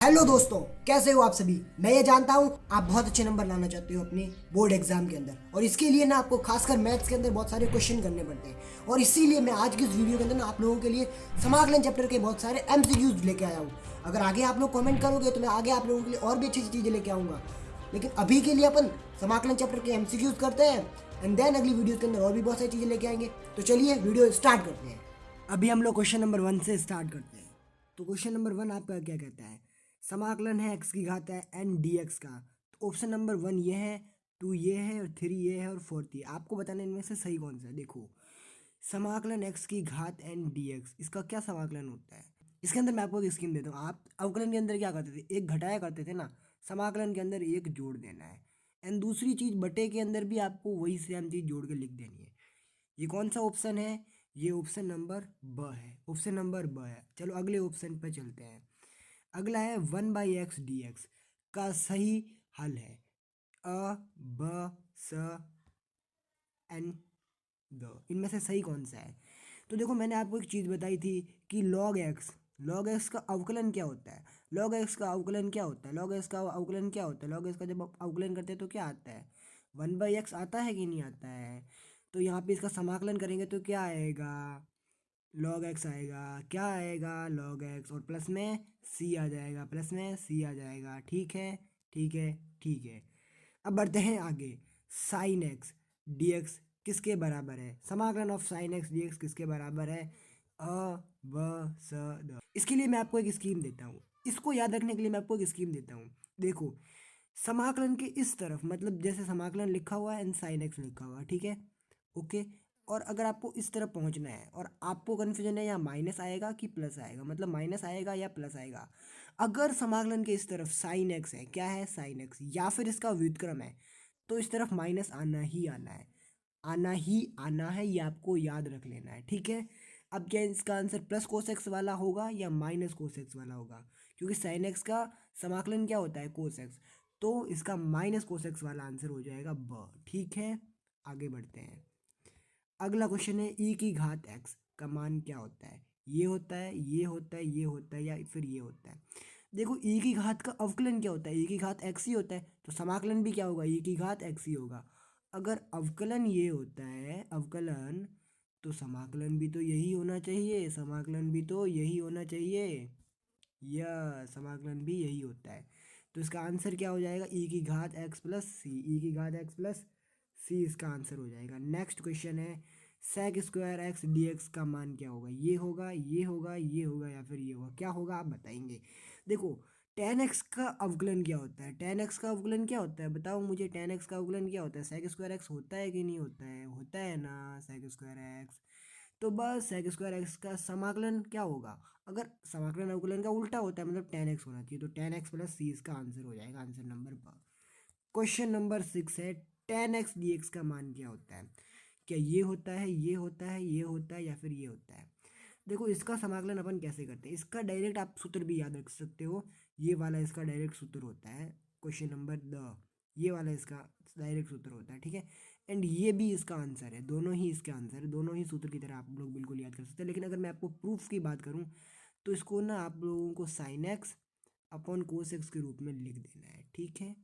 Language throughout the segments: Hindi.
हेलो दोस्तों, कैसे हो आप सभी। मैं ये जानता हूँ आप बहुत अच्छे नंबर लाना चाहते हो अपने बोर्ड एग्जाम के अंदर, और इसके लिए ना आपको खासकर मैथ्स के अंदर बहुत सारे क्वेश्चन करने पड़ते हैं। और इसीलिए मैं आज की इस वीडियो के अंदर ना आप लोगों के लिए समाकलन चैप्टर के बहुत सारे एमसीक्यूज लेके आया हूँ। अगर आगे आप लोग कमेंट करोगे तो मैं आगे आप लोगों के लिए और भी अच्छी चीज़ें लेके आऊँगा, लेकिन अभी के लिए अपन समाकलन चैप्टर के एमसीक्यूज करते हैं एंड देन अगली वीडियो के अंदर और भी बहुत सारी चीज़ें लेके आएंगे। तो चलिए वीडियो स्टार्ट करते हैं। अभी हम लोग क्वेश्चन नंबर 1 से स्टार्ट करते हैं। तो क्वेश्चन नंबर 1 आपका क्या कहता है। समाकलन है एक्स की घात है एन डी एक्स का। तो ऑप्शन नंबर 1 ये है, 2 ये है और 3 ये है और 4 ये। आपको बताना इनमें से सही कौन सा है। देखो, समाकलन एक्स की घात एन डी एक्स, इसका क्या समाकलन होता है। इसके अंदर मैं आपको एक स्कीम देता हूँ। आप अवकलन के अंदर क्या करते थे, एक घटाया करते थे ना, समाकलन के अंदर एक जोड़ देना है। एंड दूसरी चीज, बटे के अंदर भी आपको वही सेम चीज जोड़ के लिख देनी है। ये कौन सा ऑप्शन है, ये ऑप्शन नंबर ब है। ऑप्शन नंबर ब है। चलो अगले ऑप्शन पे चलते हैं। अगला है 1/x dx का सही हल है अ ब स एन द। इनमें से सही कौन सा है। तो देखो, मैंने आपको एक चीज़ बताई थी कि log x का अवकलन क्या होता है। log x का अवकलन क्या होता है, log x का अवकलन क्या होता है। log x का जब आप अवकलन करते हैं तो क्या आता है, 1/x आता है कि नहीं आता है। तो यहाँ पे इसका समाकलन करेंगे तो क्या आएगा, लॉग एक्स आएगा। क्या आएगा, लॉग एक्स, और प्लस में सी आ जाएगा, प्लस में सी आ जाएगा। ठीक है, ठीक है, ठीक है। अब बढ़ते हैं आगे। साइन एक्स डी एक्स किसके बराबर है, समाकलन of sine x d x किसके बराबर है, अ ब स द। इसके लिए मैं आपको एक स्कीम देता हूँ, इसको याद रखने के लिए मैं आपको एक स्कीम देता हूँ। देखो, समाकलन के इस तरफ, मतलब जैसे समाकलन लिखा हुआ है एंड साइन एक्स लिखा हुआ है, ठीक है, ओके। और अगर आपको इस तरफ पहुंचना है और आपको कन्फ्यूजन है या माइनस आएगा कि प्लस आएगा, मतलब माइनस आएगा या प्लस आएगा। अगर समाकलन के इस तरफ साइन एक्स है, क्या है, साइन एक्स, या फिर इसका व्युत्क्रम है, तो इस तरफ माइनस आना ही आना है, आना ही आना है। ये आपको याद रख लेना है, ठीक है। अब क्या इसका आंसर प्लस कोस एक्स वाला होगा या माइनस कोस एक्स वाला होगा, क्योंकि साइन एक्स का समाकलन क्या होता है, कोस एक्स। तो इसका माइनस कोस एक्स वाला आंसर हो जाएगा ब। ठीक है, आगे बढ़ते हैं। अगला क्वेश्चन है ई की घात एक्स का मान क्या होता है। ये होता है, ये होता है, ये होता है, या फिर ये होता है। देखो, ई की घात का अवकलन क्या होता है, ई की घात एक्स ही होता है, तो समाकलन भी क्या होगा, ई की घात एक्स ही होगा। अगर अवकलन ये होता है, अवकलन, तो समाकलन भी तो यही होना चाहिए, समाकलन भी तो यही होना चाहिए, या समाकलन भी यही होता है। तो इसका आंसर क्या हो जाएगा, ई की घात एक्स प्लस सी, ई की घात एक्स प्लस सी इसका आंसर हो जाएगा। नेक्स्ट क्वेश्चन है, sec square x d x का मान क्या होगा। ये होगा, ये होगा, ये होगा, या फिर ये होगा, क्या होगा आप बताएंगे। देखो, टेन एक्स का अवकलन क्या होता है, टेन एक्स का अवकलन क्या होता है, बताओ मुझे, टेन एक्स का अवकलन क्या होता है। सेक स्क्वायर एक्स होता है कि नहीं होता है, होता है ना, सेक स्क्वायर एक्स। तो बस सेक स्क्वायर एक्स का समाकलन क्या होगा, अगर समाकलन अवकलन का उल्टा होता है, मतलब टेन एक्स होना चाहिए, तो टेन एक्स प्लस सी इसका आंसर हो जाएगा, आंसर नंबर ब। क्वेश्चन नंबर 6 है, टेन एक्स डी एक्स का मान क्या होता है। क्या ये होता है, ये होता है, ये होता है, या फिर ये होता है। देखो, इसका समाकलन अपन कैसे करते हैं, इसका डायरेक्ट आप सूत्र भी याद रख सकते हो। ये वाला इसका डायरेक्ट सूत्र होता है, क्वेश्चन नंबर द, ये वाला इसका डायरेक्ट सूत्र होता है, ठीक है। एंड ये भी इसका आंसर है, दोनों ही इसका आंसर है, दोनों ही सूत्र की तरह आप लोग बिल्कुल याद कर सकते हैं। लेकिन अगर मैं आपको प्रूफ की बात करूँ तो इसको ना आप लोगों को sine x upon cos x के रूप में लिख देना है, ठीक है,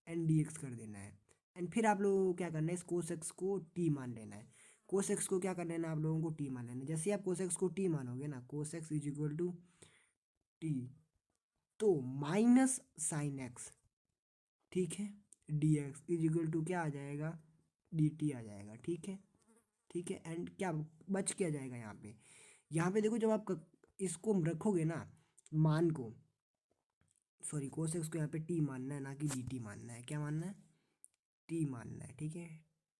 एंड डी एक्स कर देना है। एंड फिर आप लोगों को क्या करना है, इस कोस एक्स को टी मान लेना है। कोस एक्स को क्या करना है ना, आप लोगों को टी मान लेना है। जैसे ही आप कोस एक्स को टी मानोगे ना, cos x is equal to t, तो माइनस साइन एक्स, ठीक है, d x is equal to क्या आ जाएगा, डी टी आ जाएगा, ठीक है, ठीक है। एंड क्या बच क्या जाएगा यहाँ पे, यहाँ पे देखो, जब आप इसको रखोगे ना, मान को, सॉरी, कोस एक्स को यहाँ पे टी मानना है ना कि डी टी मानना है, क्या मानना है, टी मानना है, ठीक है,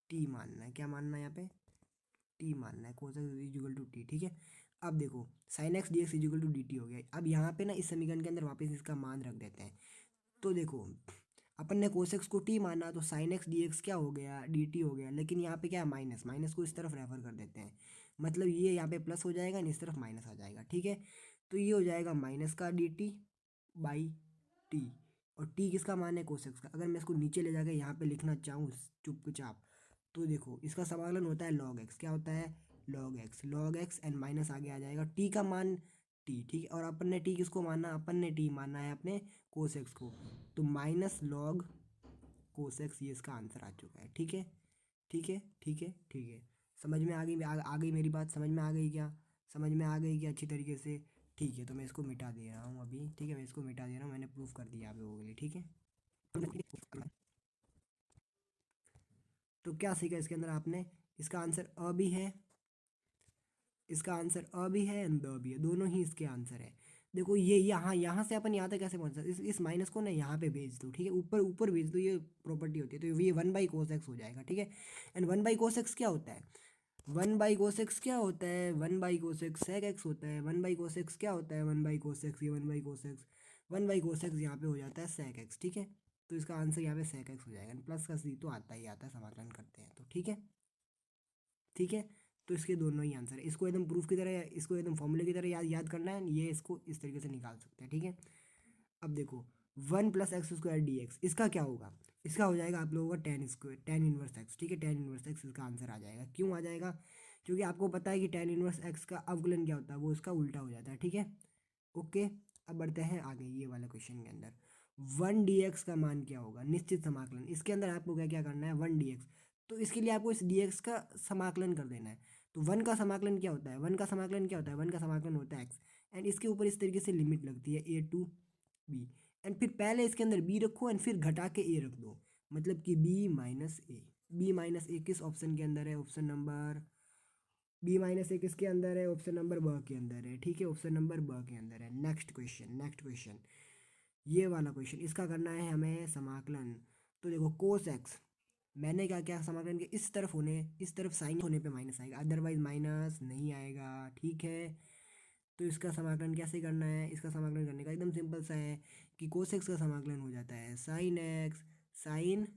टी मानना है, क्या मानना है यहाँ पे, टी मानना है, cos x is equal to t, ठीक है। अब देखो, sine x d x is equal to d t हो गया। अब यहाँ पे ना इस समीकरण के अंदर वापस इसका मान रख देते हैं। तो देखो, अपन ने कोस एक्स को टी माना, तो साइन एक्स डी एक्स क्या हो गया, डी टी हो गया। लेकिन यहाँ पे क्या है, माइनस, माइनस को इस तरफ रेफर कर देते हैं, मतलब ये यहाँ पे प्लस हो जाएगा, इस तरफ माइनस आ जाएगा, ठीक है। तो ये हो जाएगा माइनस का डी टी बाई टी, और टी किसका मान है, कोस एक्स का। अगर मैं इसको नीचे ले जाकर यहाँ पे लिखना चाहूँ चुपचाप, तो देखो, इसका समाकलन होता है लॉग एक्स, क्या होता है, log x, log x, and minus आगे आ जाएगा टी का मान। टी, ठीक है। और अपन ने टी किसको माना, अपन ने टी माना है अपने कोसेक्स को, तो माइनस लॉग कोसेक्स, ये इसका आंसर आ चुका है, ठीक है ठीक है ठीक है ठीक है। समझ में आ गई, आ गई मेरी बात, समझ में आ गई क्या, समझ में आ गई क्या अच्छी तरीके से? ठीक है, तो मैं इसको मिटा दे रहा हूँ अभी, ठीक है, मैं इसको मिटा दे रहा हूँ, मैंने प्रूफ कर दिया आप लोगों के लिए, ठीक है। तो क्या सीखा इसके अंदर आपने, इसका आंसर अ भी है, इसका आंसर अ भी है एंड द भी है, दोनों ही इसके आंसर है। देखो ये यहाँ यहाँ से अपन यहाँ तक कैसे पहुँच सकते, इस माइनस को ना यहाँ पे भेज दो, ठीक है, ऊपर ऊपर भेज दो, ये प्रॉपर्टी होती है, तो ये 1/cos x हो जाएगा, ठीक है। एंड 1/cos x क्या होता है, 1/cos x क्या होता है, 1/cos x sec x होता है, 1/cos x क्या होता है, 1/cos x, ये 1/cos x, 1/cos x यहाँ पे हो जाता है sec x, ठीक है। तो इसका आंसर यहाँ पे sec x हो जाएगा, प्लस का सी तो आता ही आता है, समाकलन करते हैं तो, ठीक है ठीक है। तो इसके दोनों ही आंसर है, इसको एकदम प्रूफ की तरह, इसको एकदम फॉर्मूले की तरह याद याद करना है, ये इसको इस तरीके से निकाल सकते हैं, ठीक है। अब देखो 1 + x² dx, इसका क्या होगा, इसका हो जाएगा आप लोगों का tan इनवर्स एक्स, ठीक है, tan इनवर्स एक्स इसका आंसर आ जाएगा। क्यों आ जाएगा, क्योंकि आपको पता है कि tan इनवर्स एक्स का अवकलन क्या होता है, वो इसका उल्टा हो जाता है, ठीक है। ओके, अब बढ़ते हैं आगे ये वाला क्वेश्चन के अंदर। 1 dx का मान क्या होगा, निश्चित समाकलन, इसके अंदर आपको क्या क्या करना है, 1 dx, तो इसके लिए आपको इस dx का समाकलन कर देना है। तो 1 का समाकलन क्या होता है, 1 का समाकलन क्या होता है, 1 का समाकलन होता है x, एंड इसके ऊपर इस तरीके से लिमिट लगती है a टू b, एंड फिर पहले इसके अंदर b रखो एंड फिर घटा के a रख दो, मतलब कि b - a किस ऑप्शन के अंदर है, ऑप्शन नंबर b - a किसके अंदर है, ऑप्शन नंबर ब के अंदर है, ठीक है, ऑप्शन नंबर ब के अंदर है। नेक्स्ट क्वेश्चन ये वाला क्वेश्चन, इसका करना है हमें समाकलन। तो देखो कोस एक्स, मैंने क्या क्या समाकलन के इस तरफ होने, इस तरफ साइन होने पे माइनस आएगा, अदरवाइज माइनस नहीं आएगा, ठीक है। तो इसका समाकलन कैसे करना है, इसका समाकलन करने का एकदम सिंपल सा है कि कोस एक्स का समाकलन हो जाता है साइन एक्स, साइन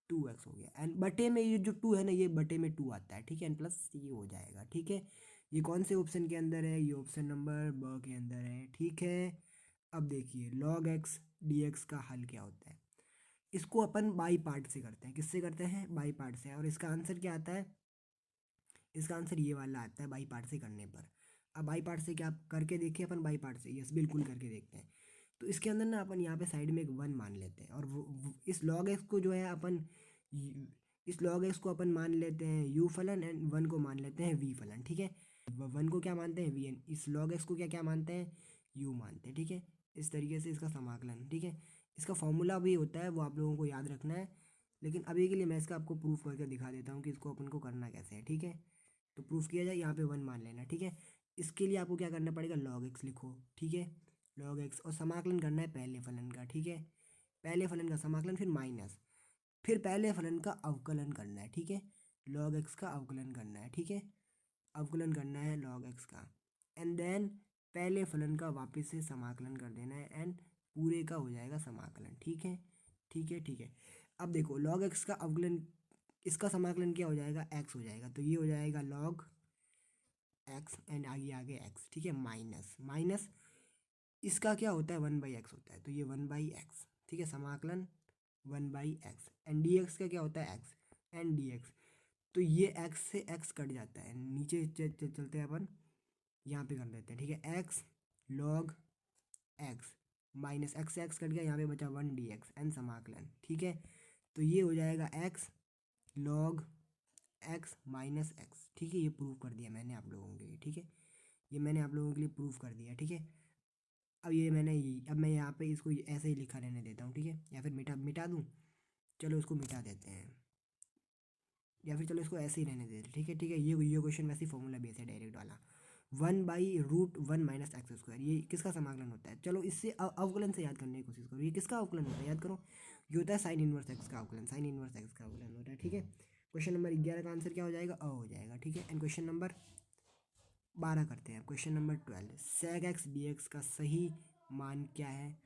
2x हो गया, एंड बटे में ये जो 2 है ना, ये बटे में 2 आता है, ठीक है, एंड प्लस ये हो जाएगा, ठीक है। ये कौन से ऑप्शन के अंदर है, ये ऑप्शन नंबर ब के अंदर है, ठीक है। अब देखिए log x dx का हल क्या होता है, इसको अपन बाई पार्ट से करते हैं, किससे करते हैं, बाई पार्ट से, और इसका आंसर क्या आता है, इसका आंसर ये वाला आता है बाई पार्ट से करने पर। अब बाई पार्ट से क्या आप करके देखिए, अपन बाई पार्ट से, यस बिल्कुल करके देखते हैं। तो इसके अंदर ना अपन यहाँ पे साइड में एक 1 मान लेते हैं, और इस log x को जो है अपन इस log x को अपन मान लेते हैं u फलन, एंड 1 को मान लेते हैं v फलन, ठीक है। 1 को क्या मानते हैं v, एंड इस log x को क्या क्या मानते हैं, u मानते हैं, ठीक है। इस तरीके से इसका समाकलन, ठीक है। इसका फॉर्मूला भी होता है, वो आप लोगों को याद रखना है, लेकिन अभी के लिए मैं इसका आपको प्रूफ करके दिखा देता हूँ कि इसको अपन को करना कैसे है, ठीक है। तो प्रूफ किया जाए, यहाँ पे 1 मान लेना, ठीक है। इसके लिए आपको क्या करना पड़ेगा, log x लिखो, ठीक है, log x, और समाकलन करना है पहले फलन का, ठीक है, पहले फलन का समाकलन, फिर माइनस, फिर पहले फलन का अवकलन करना है, ठीक है, log x का अवकलन करना है, ठीक है, अवकलन करना है log x का, एंड देन पहले फलन का वापस से समाकलन कर देना है, एंड पूरे का हो जाएगा समाकलन, ठीक है ठीक है ठीक है। अब देखो log x का अवकलन, इसका समाकलन क्या हो जाएगा, x हो जाएगा, तो ये हो जाएगा log x, एंड आगे आगे x, ठीक है, माइनस माइनस, इसका क्या होता है 1/x होता है, तो ये 1/x, ठीक है, समाकलन 1/x, एंड dx का क्या होता है x, एंड dx, तो ये x से x कट जाता है, नीचे चलते हैं अपन, यहाँ पे कर देते हैं, ठीक है, x log x minus x से x कट गया, यहाँ पे बचा 1 dx एंड समाकलन, ठीक है। तो ये हो जाएगा x log x minus x, ठीक है, ये प्रूव कर दिया मैंने आप लोगों के लिए, ठीक है, ये मैंने आप लोगों के लिए प्रूव कर दिया, ठीक है। अब मैं यहाँ पे इसको ऐसे ही लिखा रहने देता हूँ, ठीक है, या फिर मिटा मिटा दूँ, चलो इसको मिटा देते हैं, या फिर चलो इसको ऐसे ही रहने देते हैं, ठीक है ठीक है। ये क्वेश्चन वैसे ही फॉर्मूला बेस है डायरेक्ट वाला, 1/√1 माइनस एक्स स्क्वायर, ये किसका समाकलन होता है, चलो इससे अवकलन से याद करने की कोशिश करो, ये किसका अवकलन होता है, याद करो, ये होता है साइन इनवर्स एक्स का अवकलन, साइन इनवर्स एक्स का अवकलन होता है, ठीक है। क्वेश्चन नंबर 11 का आंसर क्या हो जाएगा, अ हो जाएगा, ठीक है। एंड क्वेश्चन नंबर 12 करते हैं, question number 12, sec x d x का सही मान क्या है,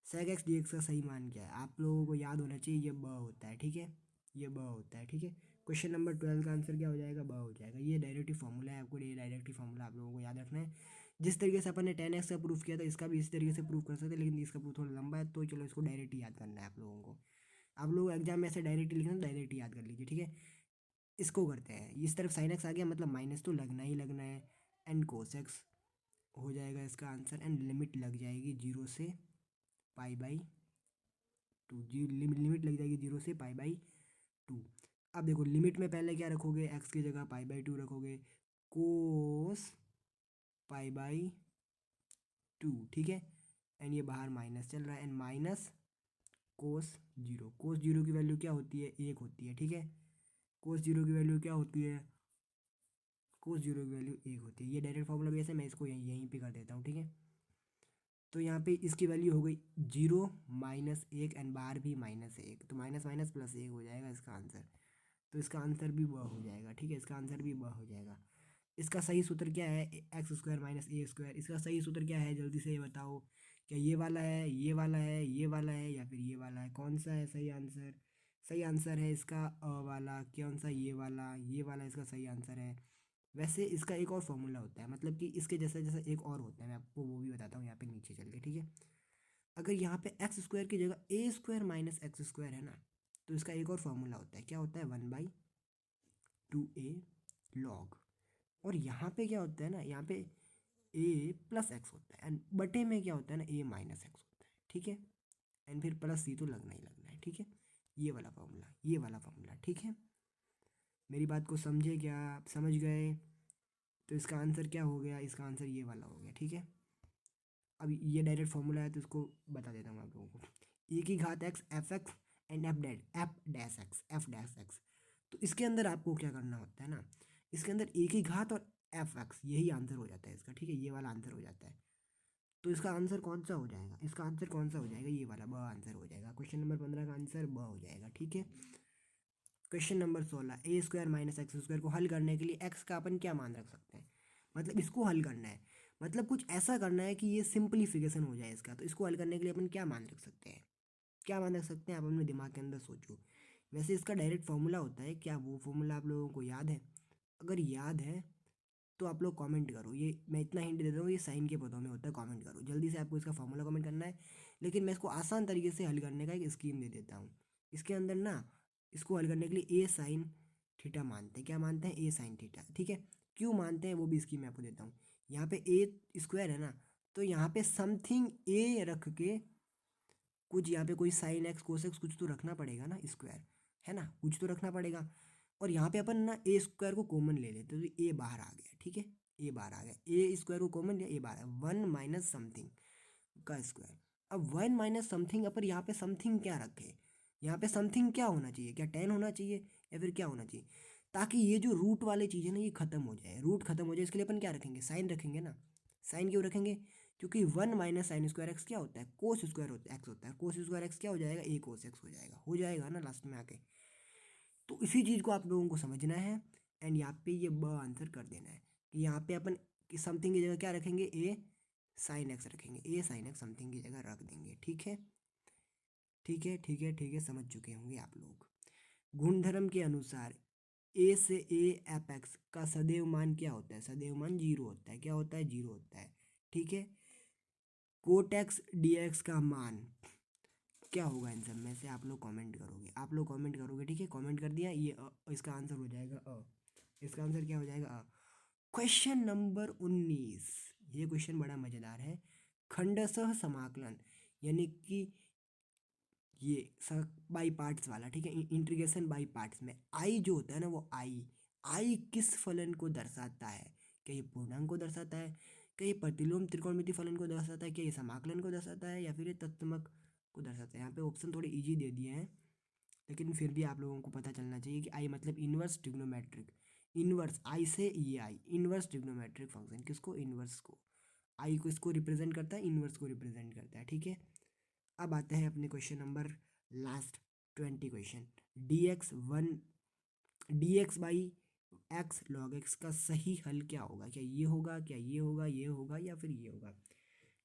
सेक एक्स डी एक्स का सही मान क्या है, आप लोगों को याद होना चाहिए, ये ब होता है, ठीक है, ये ब होता है, ठीक है। क्वेश्चन नंबर 12 का आंसर क्या हो जाएगा, ब हो जाएगा, ये डायरेक्टिव फार्मूला है, आपको ये डायरेक्टिव फार्मूला आप लोगों को याद रखना है। जिस तरीके से अपन ने 10x का प्रूफ किया था, इसका भी इस तरीके से प्रूफ कर सकते हैं, लेकिन इसका प्रूफ थोड़ा लंबा है, तो चलो इसको डायरेक्ट ही याद करना है आप लोगों को, आप लोग एग्जाम में ऐसे डायरेक्ट लिखना, डायरेक्ट याद कर लीजिए, ठीक है। इसको करते हैं, इस तरफ साइन एक्स आ गया, मतलब माइनस तो लगना ही लगना है, एंड कोस एक्स हो जाएगा इसका आंसर, एंड लिमिट लग जाएगी 0 से π/2। जी लिमिट लग जाएगी 0 से π/2। अब देखो लिमिट में पहले क्या रखोगे, x की जगह π/2 रखोगे, कोस π/2, ठीक है। एंड ये बाहर माइनस चल रहा है, एंड माइनस कोस 0 की वैल्यू क्या होती है, 1 होती है, ठीक है। कोस 0 की वैल्यू क्या होती है, कोस 0 की वैल्यू 1 होती है। ये डायरेक्ट फॉर्मूला भी ऐसे, मैं इसको यहीं पे कर देता हूँ, ठीक है। तो यहाँ पे इसकी वैल्यू हो गई 0 -1, एंड बाहर भी -1, तो माइनस माइनस प्लस 1 हो जाएगा इसका आंसर। तो इसका आंसर भी वह हो जाएगा, ठीक है, इसका आंसर भी वह हो जाएगा। इसका सही सूत्र क्या है, x² - a²। इसका सही सूत्र क्या है, जल्दी से ये बताओ। क्या ये वाला है, ये वाला है, ये वाला है, या फिर ये वाला है, कौन सा है सही आंसर। सही आंसर है इसका वाला, कौन सा, ये वाला इसका सही आंसर है। वैसे इसका एक और फॉर्मूला होता है, मतलब कि इसके जैसा जैसा एक और होता है, मैं आपको वो भी बताता हूँ यहाँ पे नीचे चल के, ठीक है। अगर यहाँ पे x² की जगह a² - x² है ना, तो इसका एक और फॉर्मूला होता है, क्या होता है, 1/2a log। और यहाँ पे क्या होता है ना, यहाँ पे a+x होता है, एंड बटे में क्या होता है ना, a-x होता है, ठीक है। एंड फिर प्लस c तो लगना ही लगना है, ठीक है। ये वाला फॉर्मूला, ये वाला फॉर्मूला, ठीक है। मेरी बात को समझे क्या, आप समझ गए। तो इसका आंसर क्या हो गया, इसका आंसर ये वाला हो गया, ठीक है। अब ये डायरेक्ट फॉर्मूला है, तो इसको बता देता हूँ आप लोगों को। e⁻x f(x) and f'(x). तो इसके अंदर आपको क्या करना होता है ना, इसके अंदर e⁻ और f(x), यही आंसर हो जाता है इसका, ठीक है, ये वाला आंसर हो जाता है। तो इसका आंसर कौन सा हो जाएगा, इसका आंसर कौन सा हो जाएगा, ये वाला ब आंसर हो जाएगा। क्वेश्चन नंबर 15 का आंसर ब हो जाएगा, ठीक है। क्वेश्चन नंबर 16, a² - x² को हल करने के लिए x का अपन क्या मान रख सकते हैं। मतलब इसको हल करना है, मतलब कुछ ऐसा करना है कि ये सिंपलीफिकेशन हो जाए इसका। तो इसको हल करने के लिए अपन क्या मान रख सकते हैं, क्या मान रख सकते हैं, आप अपने दिमाग के अंदर सोचो। वैसे इसका डायरेक्ट फॉर्मूला होता है, क्या वो फॉर्मूला आप लोगों को याद है। अगर याद है तो आप लोग कमेंट करो। ये मैं इतना हिंट दे देता हूँ, ये साइन के पदों में होता है, कमेंट करो जल्दी से, आपको इसका फॉर्मूला कमेंट करना है। लेकिन मैं इसको आसान तरीके से हल करने का एक स्कीम दे देता हूँ। इसके अंदर ना, इसको हल करने के लिए a sin θ मानते हैं, क्या मानते हैं, a sin θ, ठीक है। क्यों मानते हैं वो भी स्कीम मैं आपको देता हूँ। यहाँ पे a² है ना, तो यहाँ पे समथिंग a रख के कुछ, यहाँ पे कोई साइन एक्स कोसेक्स कुछ तो रखना पड़ेगा ना, स्क्वायर है ना, कुछ तो रखना पड़ेगा। और यहाँ पे अपन ना a² को कॉमन ले लेते, तो ए बाहर आ गया, ठीक है, ए बाहर आ गया, a² को कॉमन लिया, ए बाहर आ गया, 1 माइनस समथिंग का स्क्वायर। अब 1 माइनस समथिंग, अपन यहाँ पे समथिंग क्या रखे, यहाँ पे समथिंग क्या होना चाहिए, क्या 10 होना चाहिए, या फिर क्या होना चाहिए, ताकि ये जो रूट वाली चीज़ है ना, ये खत्म हो जाए, रूट खत्म हो जाए। इसके लिए अपन क्या रखेंगे, साइन रखेंगे ना। साइन क्यों रखेंगे, क्योंकि 1 माइनस sin² x क्या होता है, कोस स्क्वायर एक्स होता है। कोस स्क्वायर एक्स क्या हो जाएगा, a cos x हो जाएगा ना लास्ट में आके। तो इसी चीज़ को आप लोगों को समझना है, एंड यहाँ पे ये ब आंसर कर देना है कि यहाँ पे अपन समथिंग की जगह क्या रखेंगे, a sin x रखेंगे, a sin x समथिंग की जगह रख देंगे, ठीक है, ठीक है, ठीक है, ठीक है, समझ चुके होंगे आप लोग। गुणधर्म के अनुसार a से a f(x) का सदैव मान क्या होता है, सदैव मान 0 होता है, क्या होता है, 0 होता है, ठीक है। कोट एक्स dx का मान क्या होगा, इन सब में से आप लोग कमेंट करोगे, आप लोग कमेंट करोगे, ठीक है। कमेंट कर दिया, ये इसका आंसर हो जाएगा इसका आंसर क्या हो जाएगा, क्वेश्चन नंबर 19। ये क्वेश्चन बड़ा मजेदार है। खंडशः समाकलन, यानी कि ये बाई पार्ट्स वाला, ठीक है, इंटीग्रेशन बाई पार्ट्स में आई जो होता है ना, वो आई किस फलन को दर्शाता है, क्या ये पूर्णांक को दर्शाता है, क्या ये प्रतिलोम त्रिकोणमिति फलन को दर्शाता है, क्या ये समाकलन को दर्शाता है, या फिर ये तत्समक को दर्शाता है। यहाँ पे ऑप्शन थोड़े इजी दे दिए हैं, लेकिन फिर भी आप लोगों को पता चलना चाहिए कि आई मतलब इनवर्स ट्रिग्नोमेट्रिक, इनवर्स आई से ये आई इनवर्स ट्रिग्नोमेट्रिक फंक्शन, किसको, इनवर्स को। आई को इसको रिप्रेजेंट करता है, इनवर्स को रिप्रेजेंट करता है, ठीक है। अब आते हैं अपने question number last 20 question. dx/x log x का सही हल क्या होगा, क्या ये होगा, क्या ये होगा, ये होगा, या फिर ये होगा।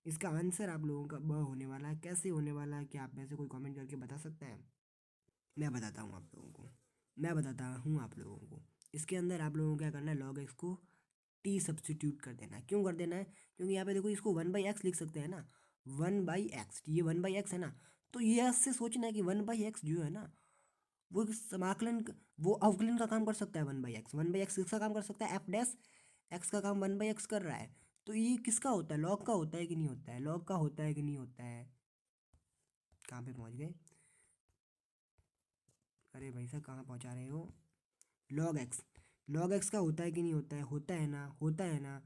इसका आंसर आप लोगों का ब होने वाला है। कैसे होने वाला है, क्या आप में से कोई कमेंट करके बता सकता है। मैं बताता हूँ आप लोगों को, मैं बताता हूँ आप लोगों को। इसके अंदर आप लोगों को क्या करना है, log x को t सब्सटीट्यूट कर देना है। क्यों कर देना है, क्योंकि यहाँ पे देखो इसको 1/x लिख सकते हैं ना, 1/x, ये 1/x है ना, तो ये ऐसे सोचना है कि 1/x जो है ना, वो वो अवकलन का काम कर सकता है। 1/x किसका काम कर सकता है, f डैश एक्स का काम 1/x कर रहा है। तो ये किसका होता है, लॉग का होता है कि नहीं होता है, लॉग का होता है कि नहीं होता है। कहाँ पे पहुँच गए, अरे भाई साहब कहाँ पहुँचा रहे हो। लॉग एक्स, लॉग एक्स का होता है कि नहीं होता है, होता है ना, होता है ना।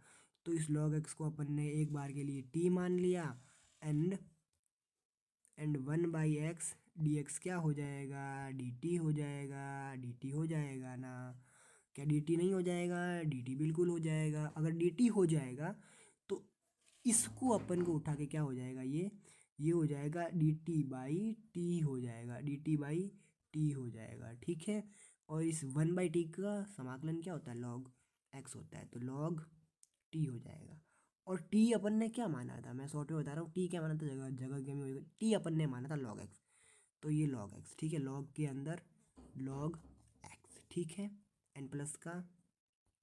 तो इस लॉग एक्स को अपन ने एक बार के लिए टी मान लिया, एंड 1/x dx क्या हो जाएगा, dt हो जाएगा, dt हो जाएगा ना। क्या dt नहीं हो जाएगा, dt बिल्कुल हो जाएगा। अगर dt हो जाएगा तो इसको अपन को उठा के क्या हो जाएगा, ये हो जाएगा dt बाई टी हो जाएगा, dt बाई टी हो जाएगा, ठीक है। और इस 1/t का समाकलन क्या होता है, लॉग x होता है, तो लॉग टी हो जाएगा। और टी अपन ने क्या माना था, मैं शॉर्ट में बता रहा हूँ, टी क्या माना था, जगह जगह क्या होगी, टी अपन ने माना था लॉग एक्स। तो ये लॉग एक्स, ठीक है, लॉग के अंदर लॉग एक्स, ठीक है। एन प्लस का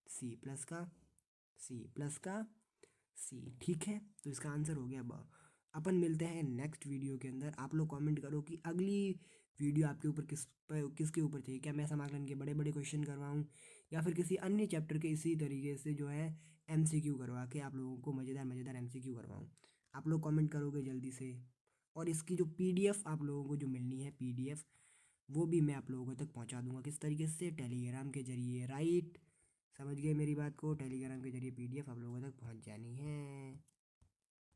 सी प्लस का सी प्लस का सी, ठीक है। तो इसका आंसर हो गया ब। अपन मिलते हैं नेक्स्ट वीडियो के अंदर। आप लोग कमेंट करो कि अगली वीडियो आपके ऊपर किसके ऊपर चाहिए, क्या मैं समाकलन के बड़े बड़े क्वेश्चन करवाऊँ या फिर किसी अन्य चैप्टर के इसी तरीके से जो है एमसीक्यू करवा के आप लोगों को मज़ेदार मज़ेदार एमसीक्यू करवाऊँ। आप लोग कमेंट करोगे जल्दी से। और इसकी जो पीडीएफ आप लोगों को जो मिलनी है, पीडीएफ वो भी मैं आप लोगों तक पहुंचा दूंगा। किस तरीके से, टेलीग्राम के जरिए, राइट। समझ गए मेरी बात को, टेलीग्राम के जरिए पीडीएफ आप लोगों तक पहुंच जानी है।